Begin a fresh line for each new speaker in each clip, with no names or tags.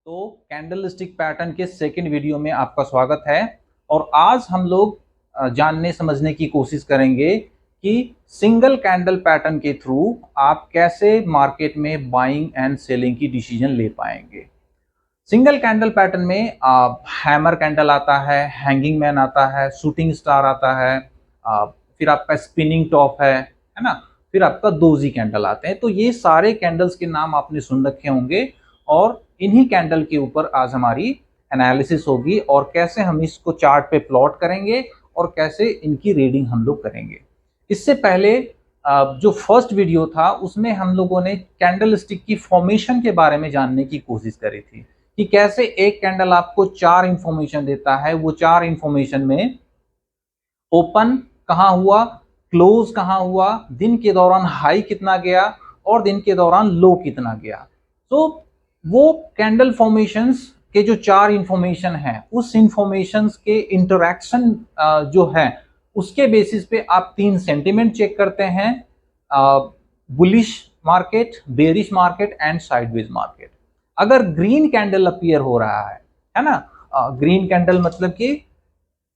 तो candle stick pattern के second video में आपका स्वागत है। और आज हम लोग जानने समझने की कोशिश करेंगे कि सिंगल कैंडल पैटर्न के थ्रू आप कैसे मार्केट में बाइंग एंड सेलिंग की डिसीजन ले पाएंगे। सिंगल कैंडल पैटर्न में हैमर कैंडल आता है, हैंगिंग मैन आता है, शूटिंग स्टार आता है, फिर आपका स्पिनिंग टॉप है ना, फिर आपका दोजी कैंडल आते हैं। तो ये सारे कैंडल्स के नाम आपने सुन रखे होंगे और इन्हीं कैंडल के ऊपर आज हमारी एनालिसिस होगी और कैसे हम इसको चार्ट पे प्लॉट करेंगे और कैसे इनकी रीडिंग हम लोग करेंगे। इससे पहले जो फर्स्ट वीडियो था उसमें हम लोगों ने कैंडल स्टिक की फॉर्मेशन के बारे में जानने की कोशिश करी थी कि कैसे एक कैंडल आपको चार इंफॉर्मेशन देता है। वो चार इंफॉर्मेशन में ओपन कहाँ हुआ, क्लोज कहाँ हुआ, दिन के दौरान हाई कितना गया और दिन के दौरान लो कितना गया। तो वो कैंडल फॉर्मेशंस के जो चार इंफॉर्मेशन हैं उस इंफॉर्मेशंस के इंटरैक्शन जो है उसके बेसिस पे आप तीन सेंटिमेंट चेक करते हैं, bullish market, bearish market and sideways market. अगर ग्रीन कैंडल अपीयर हो रहा है ना, ग्रीन कैंडल मतलब कि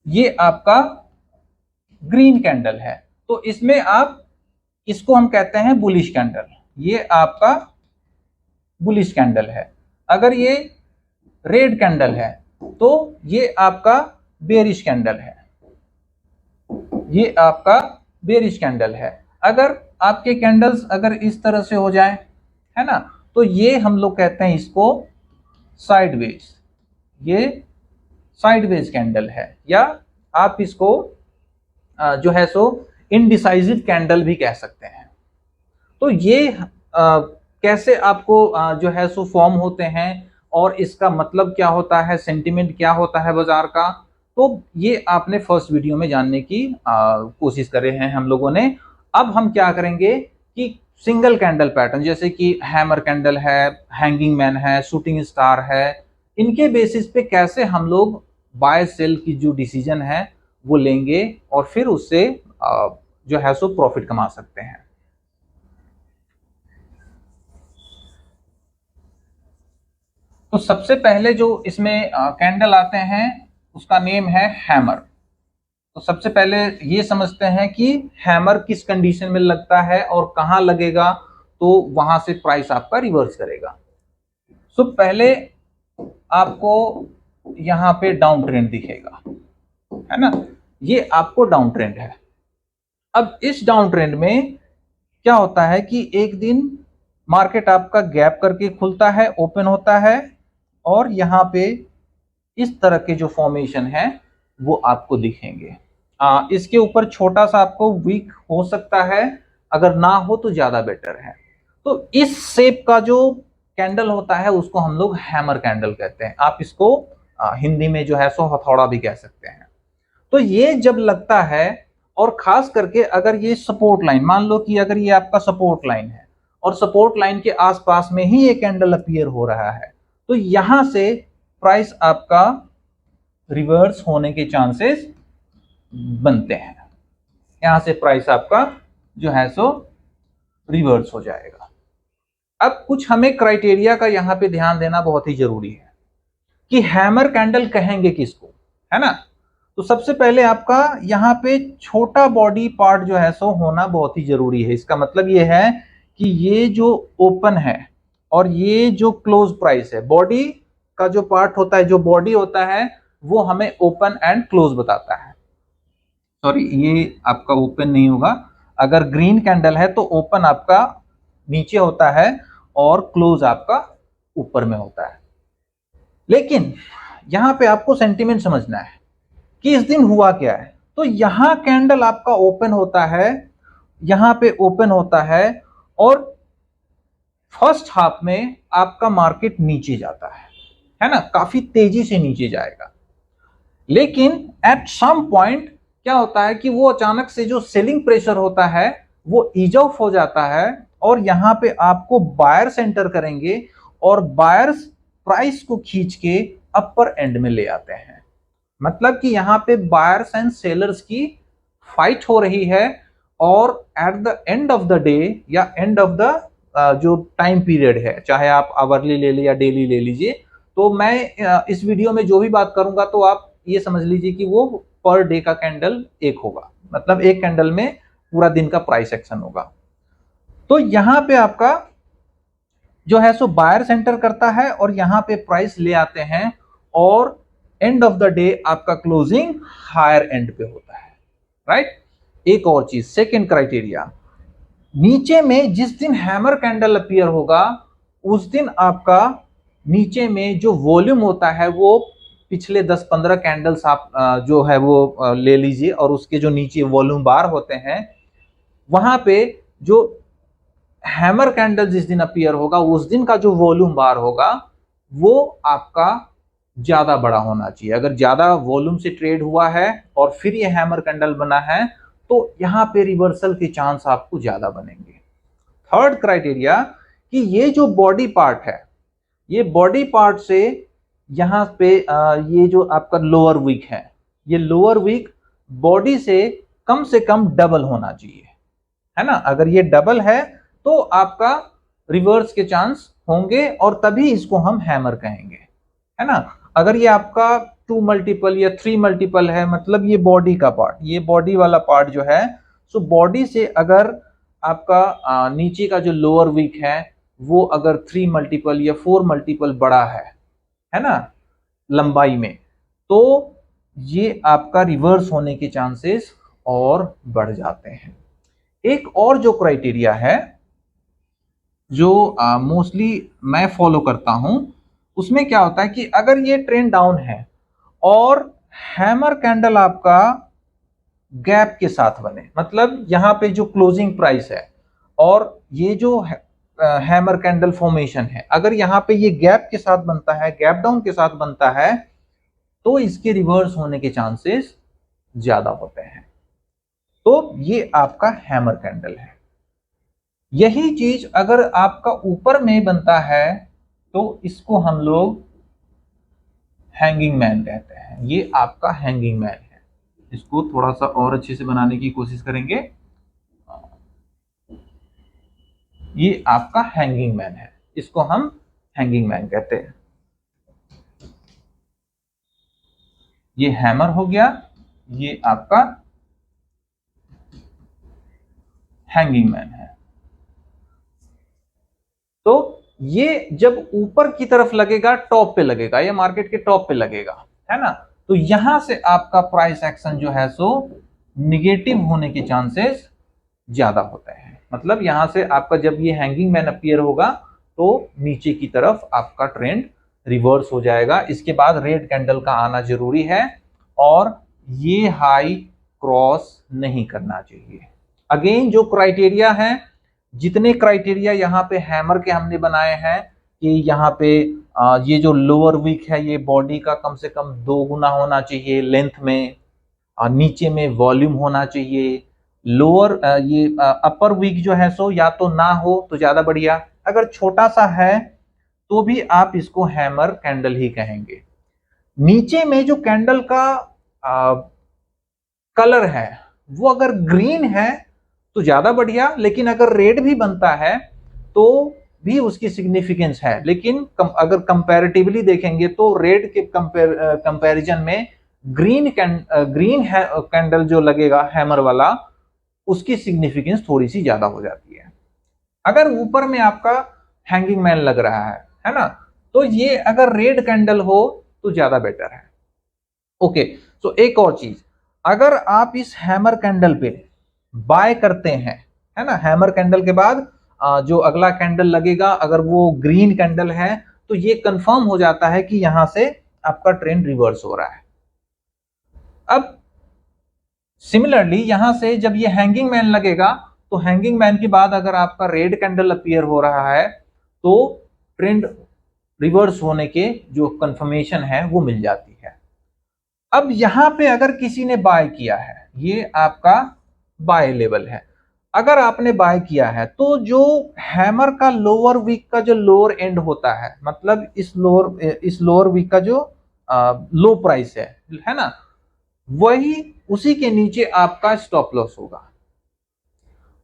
ये आपका ग्रीन कैंडल है, तो इसमें आप इसको हम कहते हैं बुलिश कैंडल, ये आपका बुलिश कैंडल है। अगर ये रेड कैंडल है तो ये आपका बेरिश कैंडल है, ये आपका बेरिश कैंडल है। अगर आपके कैंडल्स अगर इस तरह से हो जाए है ना, तो ये हम लोग कहते हैं इसको साइडवेज, ये साइडवेज कैंडल है, या आप इसको जो है सो इनडिसाइसिव कैंडल भी कह सकते हैं। तो ये कैसे आपको जो है सो फॉर्म होते हैं और इसका मतलब क्या होता है, सेंटिमेंट क्या होता है बाजार का, तो ये आपने फर्स्ट वीडियो में जानने की कोशिश करे हैं हम लोगों ने। अब हम क्या करेंगे कि सिंगल कैंडल पैटर्न जैसे कि हैमर कैंडल है, हैंगिंग मैन है, शूटिंग स्टार है, इनके बेसिस पे कैसे हम लोग बाय सेल की जो डिसीजन है वो लेंगे और फिर उससे जो है सो प्रॉफिट कमा सकते हैं। तो सबसे पहले जो इसमें कैंडल आते हैं उसका नेम है हैमर। तो सबसे पहले ये समझते हैं कि हैमर किस कंडीशन में लगता है और कहां लगेगा, तो वहां से प्राइस आपका रिवर्स करेगा। सो पहले आपको यहां पे डाउन ट्रेंड दिखेगा, है ना, ये आपको डाउन ट्रेंड है। अब इस डाउन ट्रेंड में क्या होता है कि एक दिन मार्केट आपका गैप करके खुलता है, ओपन होता है और यहां पे इस तरह के जो फॉर्मेशन है वो आपको दिखेंगे। इसके ऊपर छोटा सा आपको वीक हो सकता है, अगर ना हो तो ज्यादा बेटर है। तो इस शेप का जो कैंडल होता है उसको हम लोग हैमर कैंडल कहते हैं। आप इसको हिंदी में जो है सो हथौड़ा भी कह सकते हैं। तो ये जब लगता है और खास करके अगर ये सपोर्ट लाइन, मान लो कि अगर ये आपका सपोर्ट लाइन है और सपोर्ट लाइन के आसपास में ही ये कैंडल अपीयर हो रहा है, तो यहां से प्राइस आपका रिवर्स होने के चांसेस बनते हैं। यहां से प्राइस आपका जो है सो रिवर्स हो जाएगा। अब कुछ हमें क्राइटेरिया का यहां पे ध्यान देना बहुत ही जरूरी है कि हैमर कैंडल कहेंगे किसको, है ना। तो सबसे पहले आपका यहाँ पे छोटा बॉडी पार्ट जो है सो होना बहुत ही जरूरी है। इसका मतलब ये है कि ये जो ओपन है और ये जो क्लोज प्राइस है, बॉडी का जो पार्ट होता है, जो बॉडी होता है वो हमें ओपन एंड क्लोज बताता है। सॉरी, ये आपका ओपन नहीं होगा। अगर ग्रीन कैंडल है तो ओपन आपका नीचे होता है और क्लोज आपका ऊपर में होता है। लेकिन यहां पे आपको सेंटीमेंट समझना है कि इस दिन हुआ क्या है। तो यहां कैंडल आपका ओपन होता है, यहां पे ओपन होता है और फर्स्ट हाफ में आपका मार्केट नीचे जाता है ना, काफी तेजी से नीचे जाएगा। लेकिन एट सम पॉइंट क्या होता है कि वो अचानक से जो सेलिंग प्रेशर होता है वो ईज ऑफ हो जाता है और यहां पे आपको बायर्स एंटर करेंगे और बायर्स प्राइस को खींच के अपर एंड में ले आते हैं। मतलब कि यहां पे बायर्स एंड सेलर्स की फाइट हो रही है और at the end of the day या एंड ऑफ द जो टाइम पीरियड है, चाहे आप आवरली ले लीजिए या डेली ले लीजिए, तो मैं इस वीडियो में जो भी बात करूंगा तो आप ये समझ लीजिए कि वो पर डे का कैंडल एक होगा, मतलब एक कैंडल में पूरा दिन का प्राइस एक्शन होगा। तो यहां पे आपका जो है सो बायर सेंटर करता है और यहां पे प्राइस ले आते हैं और एंड ऑफ द डे आपका क्लोजिंग हायर एंड पे होता है, राइट। एक और चीज, सेकेंड क्राइटेरिया, नीचे में जिस दिन हैमर कैंडल अपीयर होगा उस दिन आपका नीचे में जो वॉल्यूम होता है वो पिछले 10-15 कैंडल्स आप जो है वो ले लीजिए और उसके जो नीचे वॉल्यूम बार होते हैं वहां पे जो हैमर कैंडल जिस दिन अपीयर होगा उस दिन का जो वॉल्यूम बार होगा वो आपका ज्यादा बड़ा होना चाहिए। अगर ज्यादा वॉल्यूम से ट्रेड हुआ है और फिर ये हैमर कैंडल बना है तो यहां पे रिवर्सल के चांस आपको ज्यादा बनेंगे। थर्ड क्राइटेरिया कि ये जो बॉडी पार्ट है, ये बॉडी पार्ट से यहां पे ये जो आपका लोअर वीक ये लोअर वीक बॉडी से कम डबल होना चाहिए, है ना। अगर ये डबल है तो आपका रिवर्स के चांस होंगे और तभी इसको हम हैमर कहेंगे, है ना। अगर ये आपका 2 मल्टीपल या 3 मल्टीपल है, मतलब ये बॉडी का पार्ट, ये बॉडी वाला पार्ट जो है, सो बॉडी से अगर आपका नीचे का जो लोअर वीक है वो अगर 3 मल्टीपल या 4 मल्टीपल बड़ा है ना, लंबाई में, तो ये आपका रिवर्स होने के चांसेस और बढ़ जाते हैं। एक और जो क्राइटेरिया है जो मोस्टली मैं फॉलो करता हूं, उसमें क्या होता है कि अगर ये ट्रेंड डाउन है और हैमर कैंडल आपका गैप के साथ बने, मतलब यहां पे जो क्लोजिंग प्राइस है और ये जो हैमर कैंडल फॉर्मेशन है, अगर यहां पे ये गैप के साथ बनता है, गैप डाउन के साथ बनता है, तो इसके रिवर्स होने के चांसेस ज्यादा होते हैं। तो ये आपका हैमर कैंडल है। यही चीज अगर आपका ऊपर में बनता है तो इसको हम लोग हैंगिंग मैन कहते हैं। ये आपका हैंगिंग मैन है। इसको थोड़ा सा और अच्छे से बनाने की कोशिश करेंगे। ये आपका हैंगिंग मैन है, इसको हम हैंगिंग मैन कहते हैं। ये हैमर हो गया, ये आपका हैंगिंग मैन है। तो ये जब ऊपर की तरफ लगेगा, टॉप पे लगेगा, ये मार्केट के टॉप पे लगेगा, है ना, तो यहां से आपका प्राइस एक्शन जो है सो निगेटिव होने के चांसेस ज्यादा होते हैं। मतलब यहां से आपका जब ये हैंगिंग मैन अपीयर होगा तो नीचे की तरफ आपका ट्रेंड रिवर्स हो जाएगा। इसके बाद रेड कैंडल का आना जरूरी है और ये हाई क्रॉस नहीं करना चाहिए। अगेन जो क्राइटेरिया है, जितने क्राइटेरिया यहाँ पे हैमर के हमने बनाए हैं कि यहाँ पे ये जो लोअर वीक है ये बॉडी का कम से कम 2 गुना होना चाहिए लेंथ में, नीचे में वॉल्यूम होना चाहिए, लोअर ये अपर वीक जो है सो या तो ना हो तो ज्यादा बढ़िया, अगर छोटा सा है तो भी आप इसको हैमर कैंडल ही कहेंगे। नीचे में जो कैंडल का कलर है वो अगर ग्रीन है तो ज्यादा बढ़िया, लेकिन अगर रेड भी बनता है तो भी उसकी सिग्निफिकेंस है, लेकिन अगर कंपैरेटिवली देखेंगे तो रेड के कंपैरिजन में ग्रीन कैंडल जो लगेगा हैमर वाला, उसकी सिग्निफिकेंस थोड़ी सी ज्यादा हो जाती है। अगर ऊपर में आपका हैंगिंग मैन लग रहा है ना, तो ये अगर रेड कैंडल हो तो ज्यादा बेटर है। ओके, तो एक और चीज, अगर आप इस हैमर कैंडल पे बाय करते हैं, है ना, हैमर कैंडल के बाद जो अगला कैंडल लगेगा अगर वो ग्रीन कैंडल है तो ये कंफर्म हो जाता है कि यहां से आपका ट्रेंड रिवर्स हो रहा है। अब सिमिलरली यहां से जब ये हैंगिंग मैन लगेगा तो हैंगिंग मैन के बाद अगर आपका रेड कैंडल अपीयर हो रहा है तो ट्रेंड रिवर्स होने के जो कंफर्मेशन है वो मिल जाती है। अब यहां पे अगर किसी ने बाय किया है, ये आपका बाय लेवल है, अगर आपने बाय किया है तो जो हैमर का लोअर वीक का जो लोअर एंड होता है, मतलब इस लोअर वीक का जो लो प्राइस है ना, वही उसी के नीचे आपका स्टॉप लॉस होगा।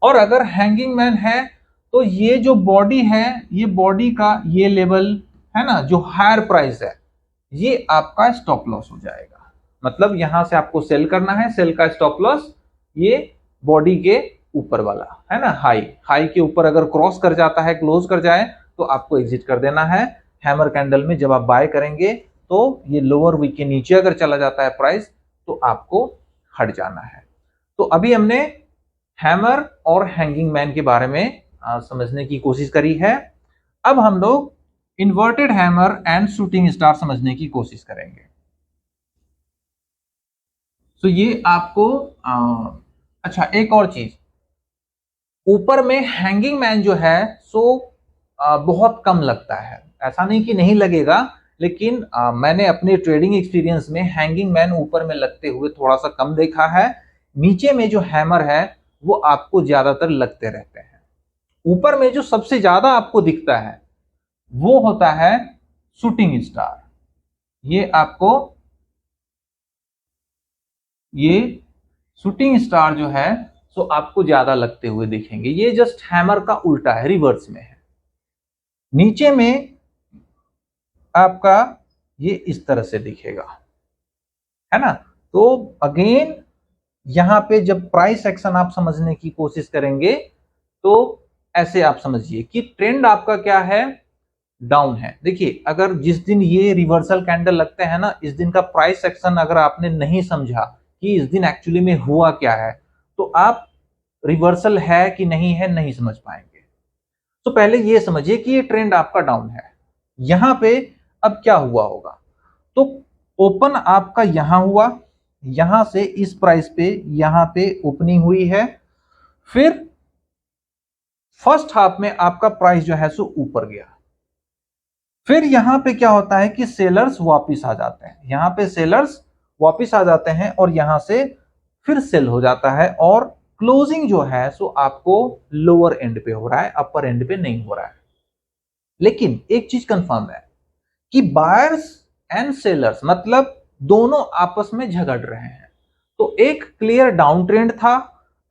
और अगर हैंगिंग मैन है तो ये जो बॉडी है, ये बॉडी का ये लेवल है ना, जो हायर प्राइस है, ये आपका स्टॉप लॉस हो जाएगा। मतलब यहां से आपको सेल करना है, सेल का स्टॉप लॉस ये बॉडी के ऊपर वाला है ना, हाई हाई के ऊपर अगर क्रॉस कर जाता है, क्लोज कर जाए, तो आपको एग्जिट कर देना है। हैमर कैंडल में जब आप बाय करेंगे तो ये लोअर वीक के नीचे अगर चला जाता है प्राइस, तो आपको हट जाना है। तो अभी हमने हैमर और हैंगिंग मैन के बारे में समझने की कोशिश करी है। अब हम लोग inverted hammer and shooting star समझने की कोशिश करेंगे। तो ये आपको अच्छा, एक और चीज, ऊपर में हैंगिंग मैन जो है सो बहुत कम लगता है। ऐसा नहीं कि नहीं लगेगा, लेकिन मैंने अपने ट्रेडिंग एक्सपीरियंस में हैंगिंग मैन ऊपर में लगते हुए थोड़ा सा कम देखा है। नीचे में जो हैमर है वो आपको ज्यादातर लगते रहते हैं। ऊपर में जो सबसे ज्यादा आपको दिखता है वो होता है शूटिंग स्टार। ये आपको, ये शूटिंग स्टार जो है सो आपको ज्यादा लगते हुए दिखेंगे। ये जस्ट हैमर का उल्टा है, रिवर्स में है। नीचे में आपका ये इस तरह से दिखेगा, है ना। तो अगेन यहां पे जब प्राइस एक्शन आप समझने की कोशिश करेंगे तो ऐसे आप समझिए कि ट्रेंड आपका क्या है, डाउन है। देखिए, अगर जिस दिन ये रिवर्सल कैंडल लगते हैं ना, इस दिन का प्राइस एक्शन अगर आपने नहीं समझा कि इस दिन एक्चुअली में हुआ क्या है, तो आप रिवर्सल है कि नहीं है नहीं समझ पाएंगे। तो पहले ये समझिए कि ये ट्रेंड आपका डाउन है। यहां पे अब क्या हुआ होगा, तो ओपन आपका यहां हुआ, यहां से इस प्राइस पे यहां पे ओपनिंग हुई है, फिर फर्स्ट हाफ में आपका प्राइस जो है सो ऊपर गया। फिर यहां पे क्या होता है कि सेलर्स वापस आ जाते हैं, यहां पे सेलर्स वापस आ जाते हैं और यहां से फिर सेल हो जाता है, और क्लोजिंग जो है सो आपको लोअर एंड पे हो रहा है, अपर एंड पे नहीं हो रहा है। लेकिन एक चीज कंफर्म है कि बायर्स एंड सेलर्स मतलब दोनों आपस में झगड़ रहे हैं। तो एक क्लियर डाउन ट्रेंड था,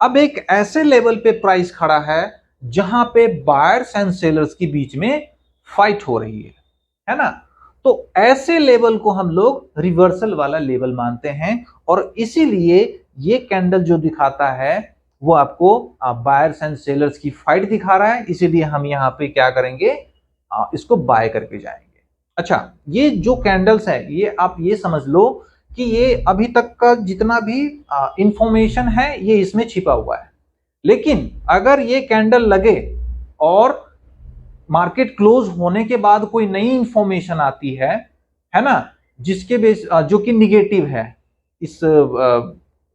अब एक ऐसे लेवल पे प्राइस खड़ा है जहां पे बायर्स एंड सेलर्स के बीच में फाइट हो रही है ना। तो ऐसे लेवल को हम लोग रिवर्सल वाला लेवल मानते हैं, और इसीलिए ये कैंडल जो दिखाता है वो आपको बायर्स एंड सेलर्स की फाइट दिखा रहा है। इसीलिए हम यहां पे क्या करेंगे, इसको बाय करके जाएंगे। अच्छा, ये जो कैंडल्स है ये आप ये समझ लो कि ये अभी तक का जितना भी इंफॉर्मेशन है ये इसमें छिपा हुआ है। लेकिन अगर ये कैंडल लगे और मार्केट क्लोज होने के बाद कोई नई इंफॉर्मेशन आती है ना, जिसके बेस जो कि निगेटिव है, इस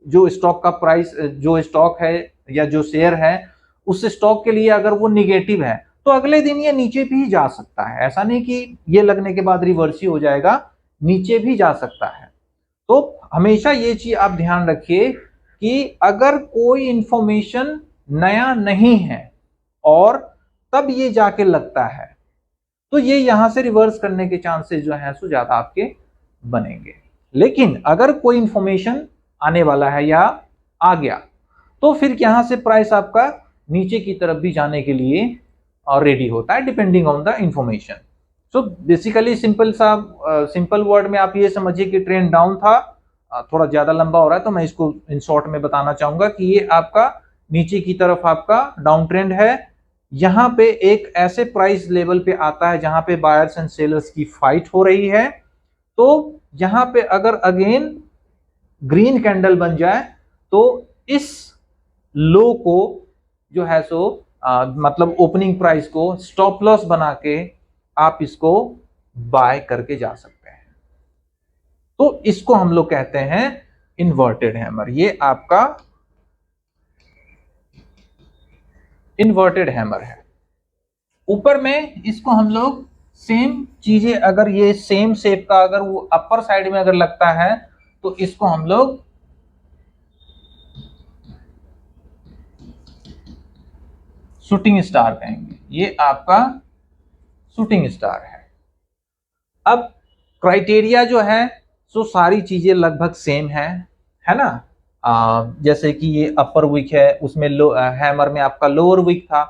जो स्टॉक का प्राइस, जो स्टॉक है या जो शेयर है उस स्टॉक के लिए अगर वो निगेटिव है, तो अगले दिन ये नीचे भी जा सकता है। ऐसा नहीं कि ये लगने के बाद रिवर्स ही हो जाएगा, नीचे भी जा सकता है। तो हमेशा ये चीज आप ध्यान रखिए कि अगर कोई इंफॉर्मेशन नया नहीं है और तब ये जाके लगता है, तो ये यहां से रिवर्स करने के चांसेस जो है सो ज्यादा आपके बनेंगे। लेकिन अगर कोई इंफॉर्मेशन आने वाला है या आ गया, तो फिर यहां से प्राइस आपका नीचे की तरफ भी जाने के लिए रेडी होता है, depending on the information. So basically simple word में आप ये समझिए कि ट्रेंड डाउन था, थोड़ा ज्यादा लंबा हो रहा है तो मैं इसको इन शॉर्ट में बताना चाहूंगा कि ये आपका नीचे की तरफ आपका डाउन ट्रेंड है। यहां पे एक ऐसे प्राइस लेवल पे आता है जहां पे बायर्स एंड सेलर्स की फाइट हो रही है। तो यहां पे अगर अगेन ग्रीन कैंडल बन जाए तो इस लो को जो है सो मतलब ओपनिंग प्राइस को स्टॉप लॉस बना के आप इसको बाय करके जा सकते हैं। तो इसको हम लोग कहते हैं इन्वर्टेड हैमर। ये आपका इन्वर्टेड हैमर है। ऊपर में इसको हम लोग सेम चीजें, अगर ये सेम शेप का अगर वो अपर साइड में अगर लगता है तो इसको हम लोग शूटिंग स्टार कहेंगे। ये आपका शूटिंग स्टार है। अब क्राइटेरिया जो है सो सारी चीजें लगभग सेम है ना। जैसे कि ये अपर विक है, उसमें हैमर में आपका लोअर विक था,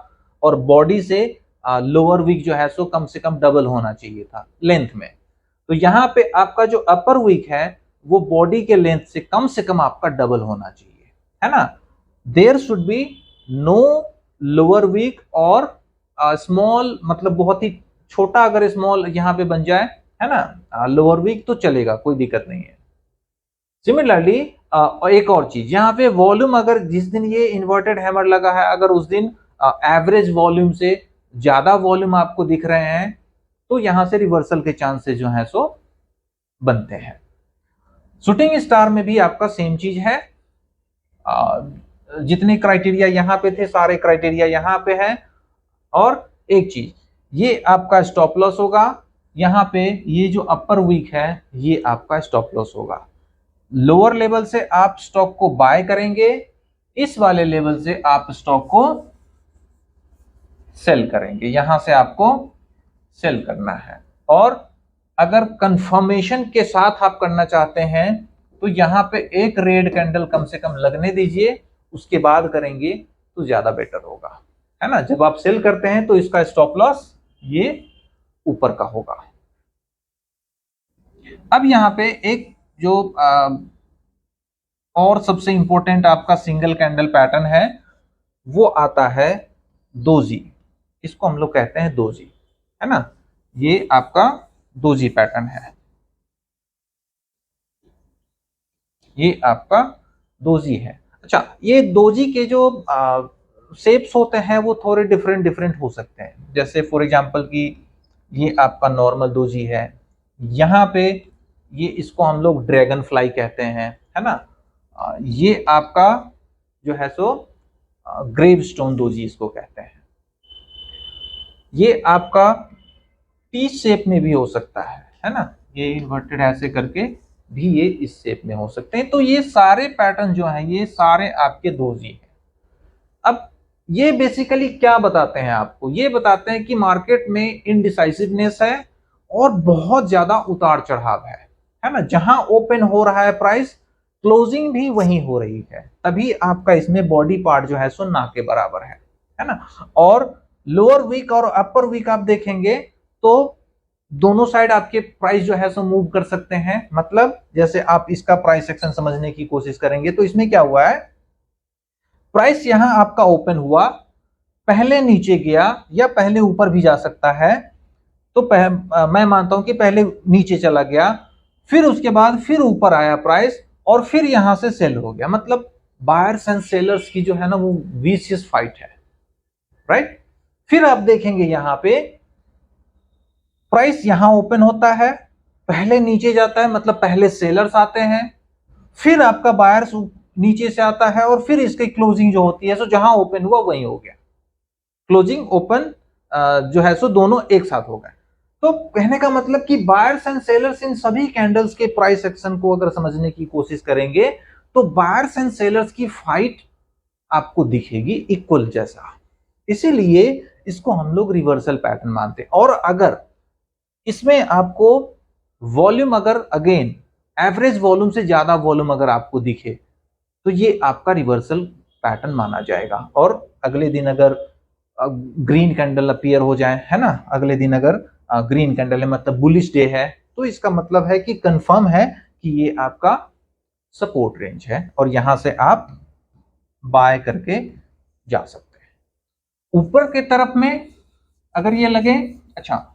और बॉडी से लोअर वीक जो है सो कम से कम डबल होना चाहिए था लेंथ में। तो यहाँ पे आपका जो अपर वीक है वो बॉडी के लेंथ से कम आपका डबल होना चाहिए, है ना। There should be no lower weak और स्मॉल, मतलब बहुत ही छोटा अगर स्मॉल यहाँ पे बन जाए, है ना, लोअर वीक तो चलेगा, कोई दिक्कत नहीं है। सिमिलरली एक और चीज यहाँ पे वॉल्यूम, अगर जिस दिन ये इन्वर्टेड हैमर लगा है अगर उस दिन एवरेज वॉल्यूम से ज्यादा वॉल्यूम आपको दिख रहे हैं तो यहां से रिवर्सल के चांसेस जो है सो बनते हैं। शूटिंग स्टार में भी आपका सेम चीज है, जितने क्राइटेरिया यहां पे थे सारे क्राइटेरिया यहां पे है। और एक चीज, ये आपका स्टॉप लॉस होगा, यहाँ पे ये जो अपर वीक है ये आपका स्टॉप लॉस होगा। लोअर लेवल से आप स्टॉक को बाय करेंगे, इस वाले लेवल से आप स्टॉक को सेल करेंगे, यहां से आपको सेल करना है। और अगर कंफर्मेशन के साथ आप करना चाहते हैं तो यहां पे एक रेड कैंडल कम से कम लगने दीजिए, उसके बाद करेंगे तो ज्यादा बेटर होगा, है ना। जब आप सेल करते हैं तो इसका स्टॉप लॉस ये ऊपर का होगा। अब यहां पे एक जो और सबसे इंपॉर्टेंट आपका सिंगल कैंडल पैटर्न है वो आता है दोजी, इसको हम लोग कहते हैं दोजी, है ना। ये आपका दोजी पैटर्न है, ये आपका दोजी है। अच्छा, ये दोजी के जो शेप्स होते हैं वो थोड़े डिफरेंट डिफरेंट हो सकते हैं। जैसे फॉर एग्जांपल कि ये आपका नॉर्मल दोजी है, यहाँ पे ये इसको हम लोग ड्रैगन फ्लाई कहते हैं, है ना। ये आपका जो है सो ग्रेव स्टोन दोजी इसको कहते हैं। ये आपका टी शेप में भी हो सकता है ना, ये इन्वर्टेड ऐसे करके भी ये इस शेप में हो सकते हैं। तो ये सारे पैटर्न जो हैं ये सारे आपके दोजी हैं। अब ये बेसिकली क्या बताते हैं आपको, ये बताते हैं कि मार्केट में इनडिसाइसिवनेस है और बहुत ज्यादा उतार चढ़ाव है ना। जहां ओपन हो रहा है प्राइस, क्लोजिंग भी वहीं हो रही है, तभी आपका इसमें बॉडी पार्ट जो है सो ना के बराबर है ना। और लोअर वीक और अपर वीक आप देखेंगे तो दोनों साइड आपके प्राइस जो है सो मूव कर सकते हैं। मतलब जैसे आप इसका प्राइस एक्शन समझने की कोशिश करेंगे तो इसमें क्या हुआ है, प्राइस यहां आपका ओपन हुआ, पहले नीचे गया या पहले ऊपर भी जा सकता है। तो मैं मानता हूं कि पहले नीचे चला गया, फिर उसके बाद फिर ऊपर आया प्राइस और फिर यहां से सेल हो गया। मतलब बायर्स एंड सेलर्स की जो है ना वो विशियस फाइट है, राइट। फिर आप देखेंगे यहां पे प्राइस यहां ओपन होता है, पहले नीचे जाता है, मतलब पहले सेलर्स आते हैं, फिर आपका बायर्स नीचे से आता है और फिर इसकी क्लोजिंग जो होती है सो जहां ओपन हुआ वहीं हो गया, क्लोजिंग ओपन जो है सो दोनों एक साथ हो गए। तो कहने का मतलब कि बायर्स एंड सेलर्स इन सभी कैंडल्स के प्राइस एक्शन को अगर समझने की कोशिश करेंगे तो बायर्स एंड सेलर्स की फाइट आपको दिखेगी इक्वल जैसा, इसीलिए इसको हम लोग रिवर्सल पैटर्न मानते हैं। और अगर इसमें आपको वॉल्यूम अगर अगेन एवरेज वॉल्यूम से ज्यादा वॉल्यूम अगर आपको दिखे तो ये आपका रिवर्सल पैटर्न माना जाएगा। और अगले दिन अगर ग्रीन कैंडल अपीयर हो जाए, है ना, अगले दिन अगर ग्रीन कैंडल है मतलब बुलिश डे है, तो इसका मतलब है कि कंफर्म है कि ये आपका सपोर्ट रेंज है और यहां से आप बाय करके जा सकते हैं। ऊपर के तरफ में अगर ये लगे, अच्छा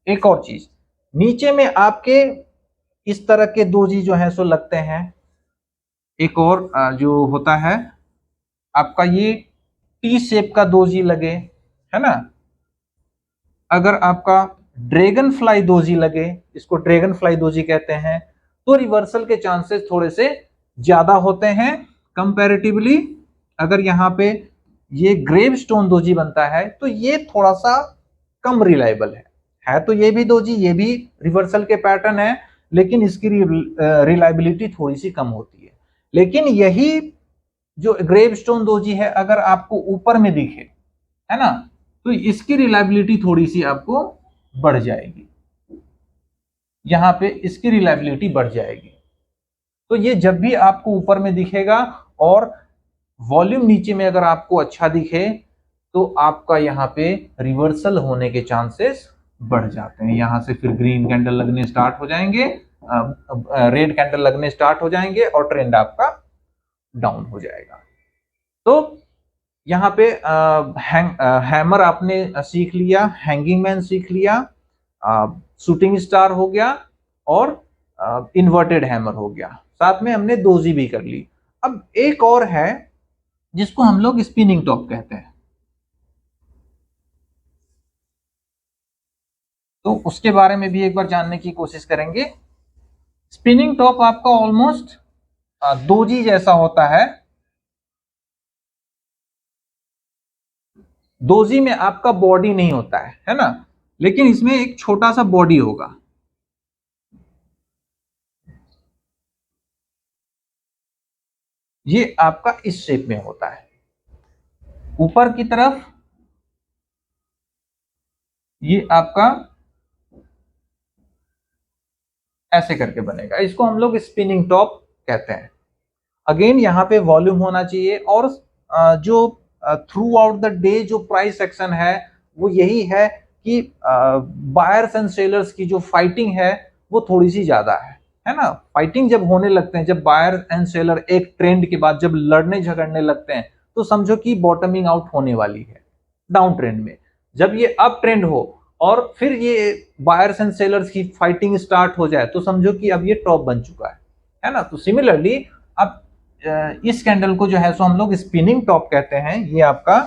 एक और चीज, नीचे में आपके इस तरह के दोजी जो है सो लगते हैं। एक और जो होता है आपका ये टी शेप का दोजी लगे, है ना। अगर आपका ड्रैगन फ्लाई दोजी लगे, इसको ड्रैगन फ्लाई दोजी कहते हैं, तो रिवर्सल के चांसेस थोड़े से ज्यादा होते हैं कंपैरेटिवली। अगर यहाँ पे ये ग्रेव स्टोन दोजी बनता है तो ये थोड़ा सा कम रिलायबल है तो ये भी दोजी, ये भी रिवर्सल के पैटर्न है, लेकिन इसकी रिलायबिलिटी थोड़ी सी कम होती है। लेकिन यही जो ग्रेव स्टोन दोजी है अगर आपको ऊपर में दिखे, है ना, तो इसकी रिलायबिलिटी थोड़ी सी आपको बढ़ जाएगी, यहां पे इसकी रिलायबिलिटी बढ़ जाएगी। तो ये जब भी आपको ऊपर में दिखेगा और वॉल्यूम नीचे में अगर आपको अच्छा दिखे तो आपका यहाँ पे रिवर्सल होने के चांसेस बढ़ जाते हैं। यहां से फिर ग्रीन कैंडल लगने स्टार्ट हो जाएंगे, रेड कैंडल लगने स्टार्ट हो जाएंगे और ट्रेंड आपका डाउन हो जाएगा। तो यहाँ पे हैमर आपने सीख लिया, हैंगिंग मैन सीख लिया, शूटिंग स्टार हो गया और इन्वर्टेड हैमर हो गया, साथ में हमने दोजी भी कर ली। अब एक और है जिसको हम लोग स्पिनिंग टॉप कहते हैं, तो उसके बारे में भी एक बार जानने की कोशिश करेंगे। स्पिनिंग टॉप आपका ऑलमोस्ट दोजी जैसा होता है। दोजी में आपका बॉडी नहीं होता है ना, लेकिन इसमें एक छोटा सा बॉडी होगा। ये आपका इस शेप में होता है, ऊपर की तरफ ये आपका ऐसे करके बनेगा, इसको हम लोग स्पिनिंग टॉप कहते हैं। अगेन यहाँ पे वॉल्यूम होना चाहिए और जो थ्रू आउट द डे जो प्राइस एक्शन है वो यही है कि बायर्स एंड सेलर्स की जो फाइटिंग है वो थोड़ी सी ज्यादा है ना। फाइटिंग जब होने लगते हैं, जब बायर एंड सेलर एक ट्रेंड के बाद जब लड़ने झगड़ने लगते हैं, तो समझो कि बॉटमिंग आउट होने वाली है डाउन ट्रेंड में। जब ये अप ट्रेंड हो और फिर ये बायर्स एंड सेलर्स की फाइटिंग स्टार्ट हो जाए, तो समझो कि अब ये टॉप बन चुका है ना। तो सिमिलरली अब इस कैंडल को जो है सो हम लोग स्पिनिंग टॉप कहते हैं। ये आपका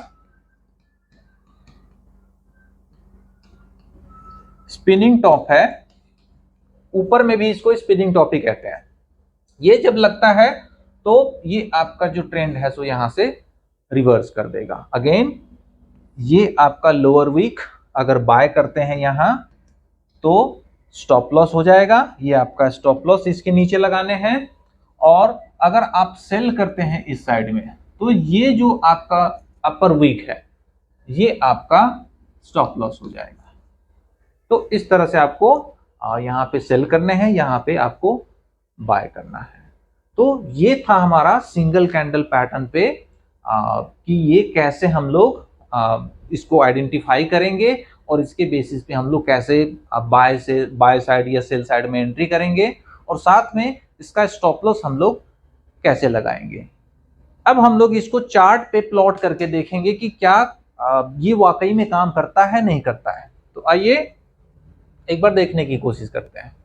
स्पिनिंग टॉप है, ऊपर में भी इसको स्पिनिंग टॉप ही कहते हैं। ये जब लगता है तो ये आपका जो ट्रेंड है सो यहां से रिवर्स कर देगा। अगेन ये आपका लोअर वीक अगर बाय करते हैं यहां तो स्टॉप लॉस हो जाएगा, ये आपका स्टॉप लॉस इसके नीचे लगाने हैं। और अगर आप सेल करते हैं इस साइड में तो ये जो आपका अपर वीक है ये आपका स्टॉप लॉस हो जाएगा। तो इस तरह से आपको यहाँ पे सेल करने हैं, यहाँ पे आपको बाय करना है। तो ये था हमारा सिंगल कैंडल पैटर्न पे कि ये कैसे हम लोग इसको आइडेंटिफाई करेंगे और इसके बेसिस पे हम लोग कैसे बाय साइड या सेल साइड में एंट्री करेंगे और साथ में इसका स्टॉप लॉस हम लोग कैसे लगाएंगे। अब हम लोग इसको चार्ट पे प्लॉट करके देखेंगे कि क्या ये वाकई में काम करता है नहीं करता है। तो आइए एक बार देखने की कोशिश करते हैं।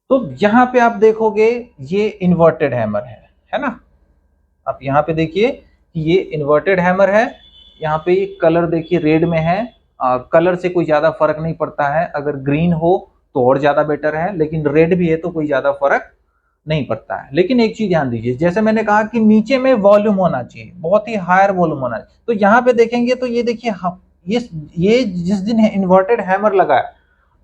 तो यहां पे आप देखोगे ये इन्वर्टेड हैमर है ना। आप यहां पे देखिए कि ये इन्वर्टेड हैमर है। यहाँ पे कलर देखिए रेड में है, कलर से कोई ज्यादा फर्क नहीं पड़ता है, अगर ग्रीन हो तो और ज्यादा बेटर है, लेकिन रेड भी है तो कोई ज्यादा फर्क नहीं पड़ता है। लेकिन एक चीज ध्यान दीजिए, जैसे मैंने कहा कि नीचे में वॉल्यूम होना चाहिए, बहुत ही हायर वॉल्यूम होना चाहिए। तो यहाँ पे देखेंगे तो ये देखिए ये जिस दिन इन्वर्टेड हैमर लगा है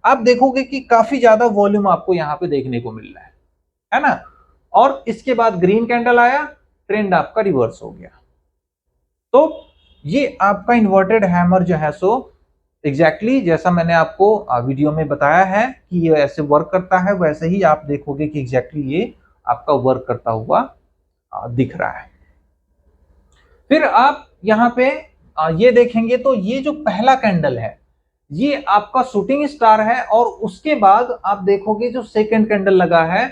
आप देखोगे कि काफी ज्यादा वॉल्यूम आपको यहाँ पे देखने को मिल रहा है ना। और इसके बाद ग्रीन कैंडल आया, ट्रेंड आपका रिवर्स हो गया। तो ये आपका इन्वर्टेड हैमर जो है सो एग्जैक्टली जैसा मैंने आपको वीडियो में बताया है कि ये ऐसे वर्क करता है, वैसे ही आप देखोगे कि एग्जैक्टली ये आपका वर्क करता हुआ दिख रहा है। फिर आप यहाँ पे ये देखेंगे तो ये जो पहला कैंडल है ये आपका शूटिंग स्टार है और उसके बाद आप देखोगे जो सेकंड कैंडल लगा है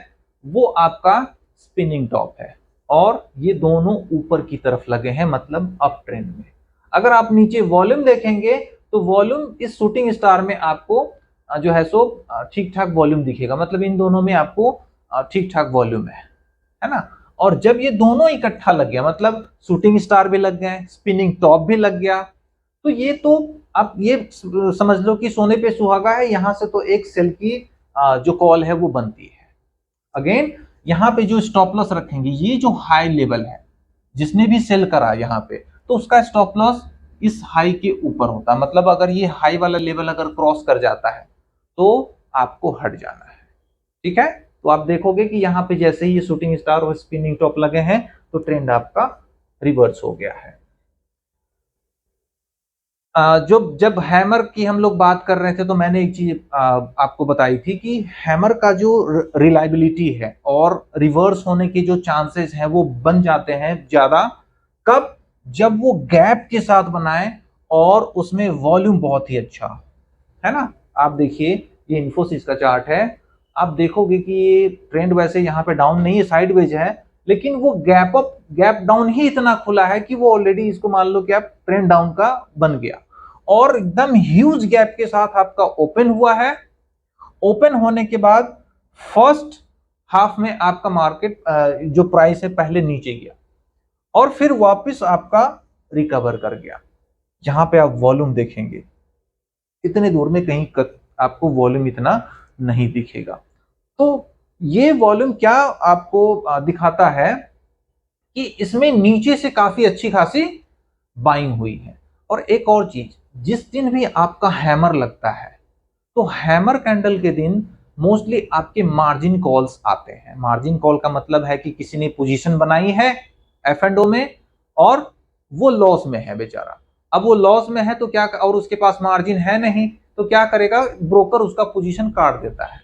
वो आपका स्पिनिंग टॉप है और ये दोनों ऊपर की तरफ लगे हैं, मतलब अप ट्रेंड में। अगर आप नीचे वॉल्यूम देखेंगे तो वॉल्यूम इस शूटिंग स्टार में आपको जो है सो ठीक ठाक वॉल्यूम दिखेगा, मतलब इन दोनों में आपको ठीक ठाक वॉल्यूम है ना। और जब ये दोनों इकट्ठा लग गया, मतलब शूटिंग स्टार भी लग गए, स्पिनिंग टॉप भी लग गया, तो ये तो आप ये समझ लो कि सोने पे सुहागा है। यहां से तो एक सेल की जो कॉल है वो बनती है। अगेन यहाँ पे जो स्टॉप लॉस रखेंगे, ये जो हाई लेवल है जिसने भी सेल करा यहाँ पे, तो उसका स्टॉप लॉस इस हाई के ऊपर होता है, मतलब अगर ये हाई वाला लेवल अगर क्रॉस कर जाता है तो आपको हट जाना है। ठीक है, तो आप देखोगे कि यहाँ पे जैसे ही ये शूटिंग स्टार और स्पिनिंग टॉप लगे हैं तो ट्रेंड आपका रिवर्स हो गया है। जब हैमर की हम लोग बात कर रहे थे तो मैंने एक चीज आपको बताई थी कि हैमर का जो रिलायबिलिटी है और रिवर्स होने के जो चांसेस हैं वो बन जाते हैं ज्यादा कब, जब वो गैप के साथ बनाए और उसमें वॉल्यूम बहुत ही अच्छा है ना। आप देखिए ये इन्फोसिस का चार्ट है, आप देखोगे कि ये ट्रेंड वैसे यहाँ पे डाउन नहीं है, साइडवेज है, लेकिन वो गैप डाउन ही इतना खुला है कि वो ऑलरेडी इसको मान लो कि आप ट्रेंड डाउन का बन गया और एकदम ह्यूज गैप के साथ आपका ओपन हुआ है। ओपन होने के बाद फर्स्ट हाफ में आपका मार्केट जो प्राइस है पहले नीचे गया और फिर वापस आपका रिकवर कर गया। जहां पे आप वॉल्यूम देखेंगे इतने दूर में कहीं आपको वॉल्यूम इतना नहीं दिखेगा। तो ये वॉल्यूम क्या आपको दिखाता है कि इसमें नीचे से काफी अच्छी खासी बाइंग हुई है। और एक और चीज, जिस दिन भी आपका हैमर लगता है तो हैमर कैंडल के दिन मोस्टली आपके मार्जिन कॉल्स आते हैं। मार्जिन कॉल का मतलब है कि किसी ने पोजीशन बनाई है एफ एंड ओ में और वो लॉस में है बेचारा। अब वो लॉस में है तो क्या, और उसके पास मार्जिन है नहीं तो क्या करेगा, ब्रोकर उसका पोजीशन काट देता है।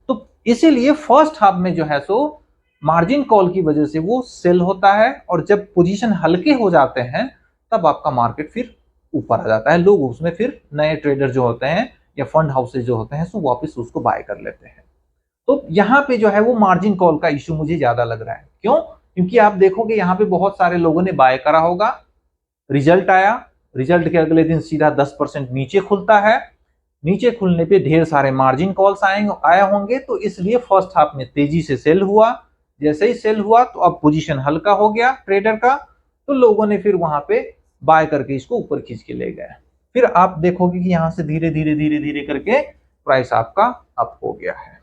तो इसीलिए फर्स्ट हाफ में जो है सो मार्जिन कॉल की वजह से वो सेल होता है और जब पोजीशन हल्के हो जाते हैं तब आपका मार्केट फिर ऊपर आ जाता है। लोग उसमें फिर नए ट्रेडर जो होते हैं या फंड हाउसेज जो होते हैं सो वापस उसको बाय कर लेते हैं। तो यहाँ पे जो है वो मार्जिन कॉल का इश्यू मुझे ज्यादा लग रहा है। क्यों? क्योंकि आप देखोगे यहाँ पे बहुत सारे लोगों ने बाय करा होगा, रिजल्ट आया, रिजल्ट के अगले दिन सीधा 10% नीचे खुलता है, नीचे खुलने पे ढेर सारे मार्जिन कॉल्स आए होंगे, तो इसलिए फर्स्ट हाफ में तेजी से सेल हुआ। जैसे ही सेल हुआ तो अब पोजीशन हल्का हो गया ट्रेडर का, तो लोगों ने फिर वहां पे बाय करके इसको ऊपर खींच के ले गए। फिर आप देखोगे कि यहां से धीरे धीरे धीरे धीरे करके प्राइस आपका अप हो गया है।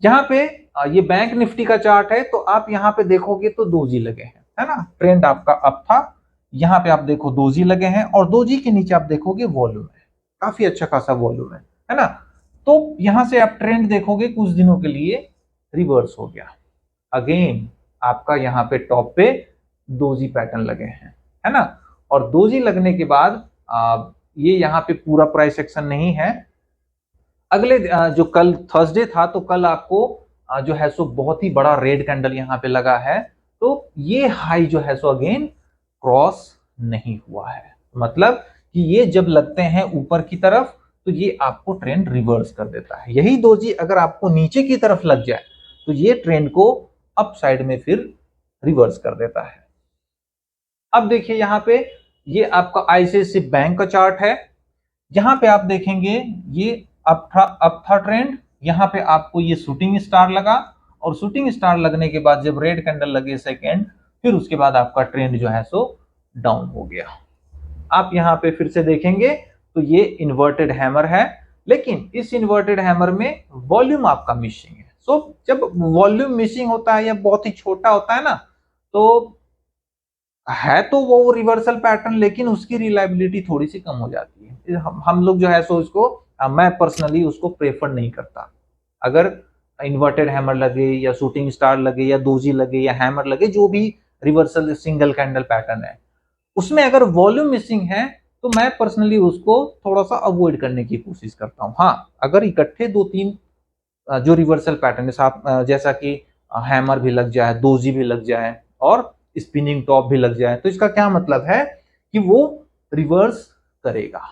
यहाँ पे ये बैंक निफ्टी का चार्ट है, तो आप यहाँ पे देखोगे तो दोजी लगे हैं, है ना। ट्रेंड आपका अप था, यहाँ पे आप देखो दोजी लगे हैं और दोजी के नीचे आप देखोगे वॉल्यूम है, काफी अच्छा खासा वॉल्यूम है ना। तो यहां से आप ट्रेंड देखोगे कुछ दिनों के लिए रिवर्स हो गया, अगेन आपका यहाँ पे टॉप पे दोजी पैटर्न लगे हैं, है ना। और दोजी लगने के बाद ये यहाँ पे पूरा प्राइस एक्शन नहीं है। अगले जो कल थर्सडे था तो कल आपको जो है सो बहुत ही बड़ा रेड कैंडल यहाँ पे लगा है, तो ये हाई जो है सो अगेन क्रॉस नहीं हुआ है। मतलब कि ये जब लगते हैं ऊपर की तरफ तो ये आपको ट्रेंड रिवर्स कर देता है। यही दोजी अगर आपको नीचे की तरफ लग जाए तो ये ट्रेंड को अप साइड में फिर रिवर्स कर देता है। अब देखिए यहाँ पे ये आपका आईसीआईसीआई बैंक का चार्ट है। यहाँ पे आप देखेंगे ये अप था ट्रेंड, यहाँ पे आपको ये शूटिंग स्टार लगा और शूटिंग स्टार लगने के बाद जब रेड कैंडल लगे सेकेंड, फिर उसके बाद आपका ट्रेंड जो है सो डाउन हो गया। आप यहाँ पे फिर से देखेंगे तो ये इन्वर्टेड हैमर है, लेकिन इस इन्वर्टेड हैमर में वॉल्यूम आपका मिसिंग है। सो जब वॉल्यूम मिसिंग होता है या बहुत ही छोटा होता है ना, तो है तो वो रिवर्सल पैटर्न, लेकिन उसकी रिलायबिलिटी थोड़ी सी कम हो जाती है। हम लोग जो है सो इसको मैं पर्सनली उसको प्रेफर नहीं करता। अगर इन्वर्टेड हैमर लगे या शूटिंग स्टार लगे या दोजी लगे या हैमर लगे, जो भी रिवर्सल सिंगल कैंडल पैटर्न है, उसमें अगर वॉल्यूम मिसिंग है तो मैं पर्सनली उसको थोड़ा सा अवॉइड करने की कोशिश करता हूँ। हाँ, अगर इकट्ठे दो तीन जो रिवर्सल पैटर्न है साथ, जैसा कि हैमर भी लग जाए, दोजी भी लग जाए और स्पिनिंग टॉप भी लग जाए, तो इसका क्या मतलब है कि वो रिवर्स करेगा,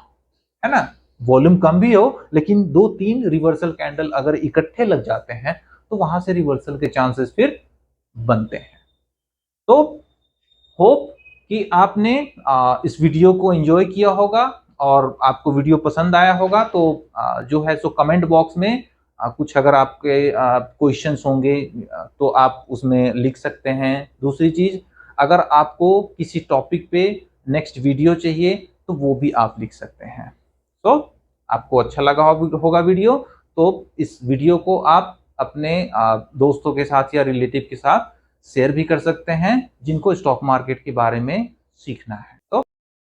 है ना। वॉल्यूम कम भी हो लेकिन दो तीन रिवर्सल कैंडल अगर इकट्ठे लग जाते हैं तो वहां से रिवर्सल के चांसेस फिर बनते हैं। तो होप कि आपने इस वीडियो को एंजॉय किया होगा और आपको वीडियो पसंद आया होगा। तो जो है सो कमेंट बॉक्स में कुछ अगर आपके क्वेश्चंस होंगे तो आप उसमें लिख सकते हैं। दूसरी चीज, अगर आपको किसी टॉपिक पे नेक्स्ट वीडियो चाहिए तो वो भी आप लिख सकते हैं। तो आपको अच्छा लगा होगा वीडियो, तो इस वीडियो को आप अपने दोस्तों के साथ या रिलेटिव के साथ शेयर भी कर सकते हैं जिनको स्टॉक मार्केट के बारे में सीखना है।